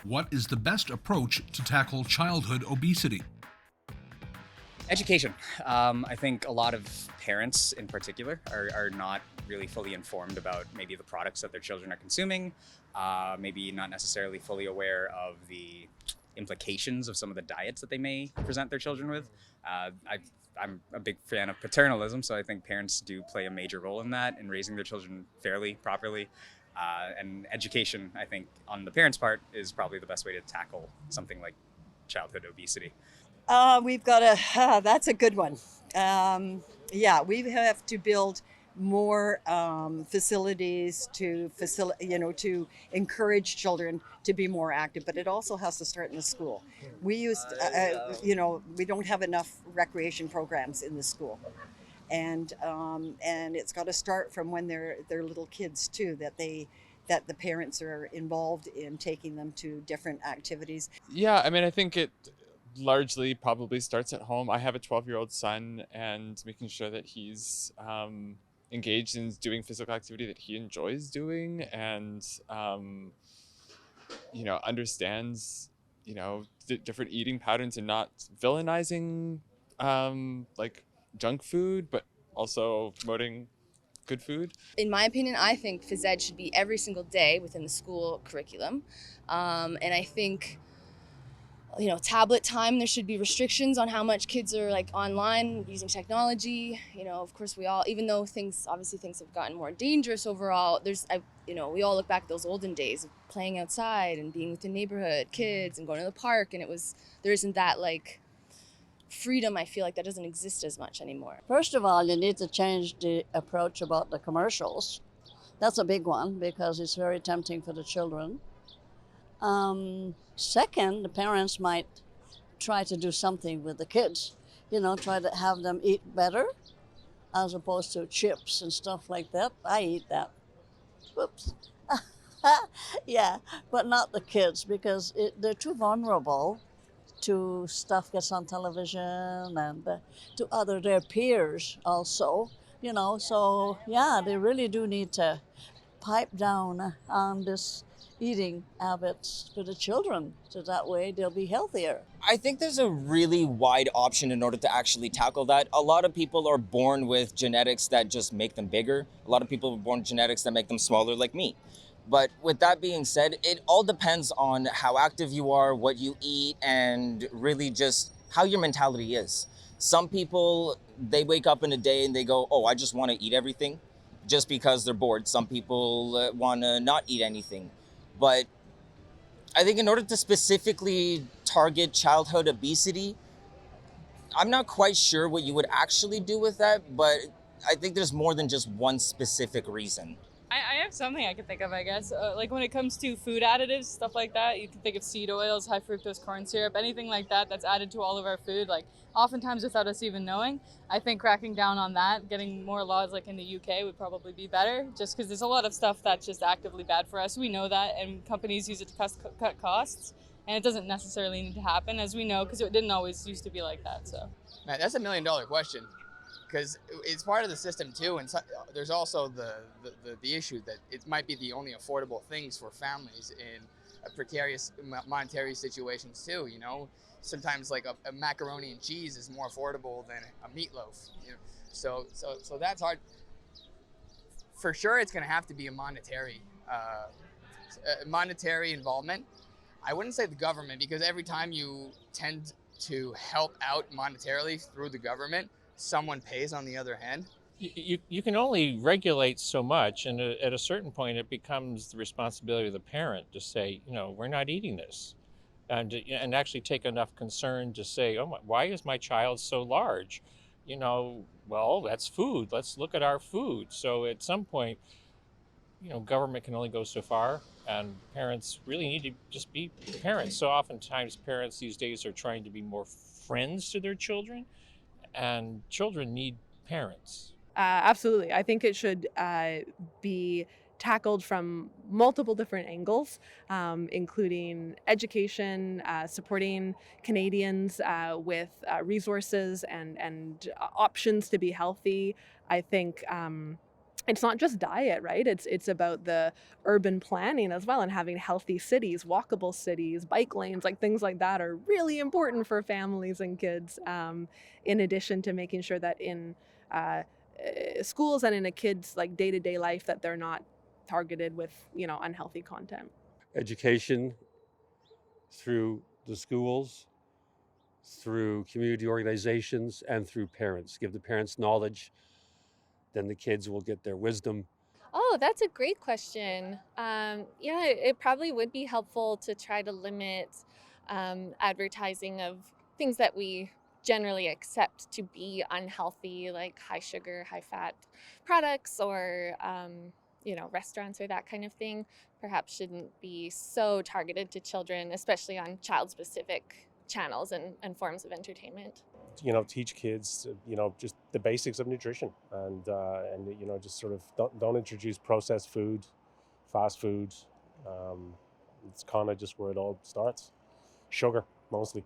What is the best approach to tackle childhood obesity? Education. I think a lot of parents in particular are not really fully informed about maybe the products that their children are consuming, maybe not necessarily fully aware of the implications of some of the diets that they may present their children with. I'm a big fan of paternalism, so I think parents do play a major role in that, in raising their children fairly, properly. And education, I think, on the parents' part is probably the best way to tackle something like childhood obesity. We've got that's a good one. Yeah, we have to build more facilities to encourage children to be more active, but it also has to start in the school. We don't have enough recreation programs in the school. And it's got to start from when they're little kids too, that the parents are involved in taking them to different activities. Yeah, I mean, I think it largely probably starts at home. I have a 12-year-old son, and making sure that he's engaged in doing physical activity that he enjoys doing, and understands different eating patterns, and not villainizing like junk food, but also promoting good food. In my opinion, I think phys ed should be every single day within the school curriculum, and I think tablet time, there should be restrictions on how much kids are like online using technology. Of course we all, even though things have gotten more dangerous overall, we all look back at those olden days of playing outside and being with the neighborhood kids and going to the park, and there isn't that like freedom. I feel like that doesn't exist as much anymore. First of all, you need to change the approach about the commercials. That's a big one because it's very tempting for the children. Second, the parents might try to do something with the kids, try to have them eat better as opposed to chips and stuff like that. I eat that. Whoops. Yeah, but not the kids because they're too vulnerable to stuff gets on television and to their peers also, so yeah, they really do need to pipe down on this eating habits for the children, so that way they'll be healthier. I think there's a really wide option in order to actually tackle that. A lot of people are born with genetics that just make them bigger. A lot of people are born with genetics that make them smaller, like me. But with that being said, it all depends on how active you are, what you eat, and really just how your mentality is. Some people, they wake up in a day and they go, oh, I just want to eat everything just because they're bored. Some people want to not eat anything. But I think in order to specifically target childhood obesity, I'm not quite sure what you would actually do with that, but I think there's more than just one specific reason. I have something I can think of, I guess. Like when it comes to food additives, stuff like that, you can think of seed oils, high fructose corn syrup, anything like that that's added to all of our food, like oftentimes without us even knowing. I think cracking down on that, getting more laws like in the UK would probably be better, just because there's a lot of stuff that's just actively bad for us. We know that, and companies use it to cut costs, and it doesn't necessarily need to happen, as we know, because it didn't always used to be like that. So, Man, that's $1 million question. Because it's part of the system too, and so, there's also the issue that it might be the only affordable things for families in a precarious monetary situations too. Sometimes like a macaroni and cheese is more affordable than a meatloaf. So that's hard. For sure, it's going to have to be a monetary involvement. I wouldn't say the government, because every time you tend to help out monetarily through the government, someone pays on the other hand. You can only regulate so much, and at a certain point it becomes the responsibility of the parent to say, we're not eating this, and actually take enough concern to say, why is my child so large? Well, that's food. Let's look at our food. So at some point, government can only go so far, and parents really need to just be parents. So oftentimes parents these days are trying to be more friends to their children, and children need parents. Absolutely. I think it should be tackled from multiple different angles, including education, supporting Canadians with resources and options to be healthy. I think it's not just diet, right? It's about the urban planning as well, and having healthy cities, walkable cities, bike lanes, like things like that are really important for families and kids. In addition to making sure that in schools and in a kid's like day-to-day life that they're not targeted with unhealthy content. Education through the schools, through community organizations, and through parents. Give the parents knowledge, then the kids will get their wisdom. Oh, that's a great question. Yeah, it probably would be helpful to try to limit advertising of things that we generally accept to be unhealthy, like high sugar, high fat products, or restaurants or that kind of thing. Perhaps shouldn't be so targeted to children, especially on child-specific channels and forms of entertainment. Teach kids, just the basics of nutrition, and just sort of don't introduce processed food, fast food. It's kind of just where it all starts. Sugar, mostly.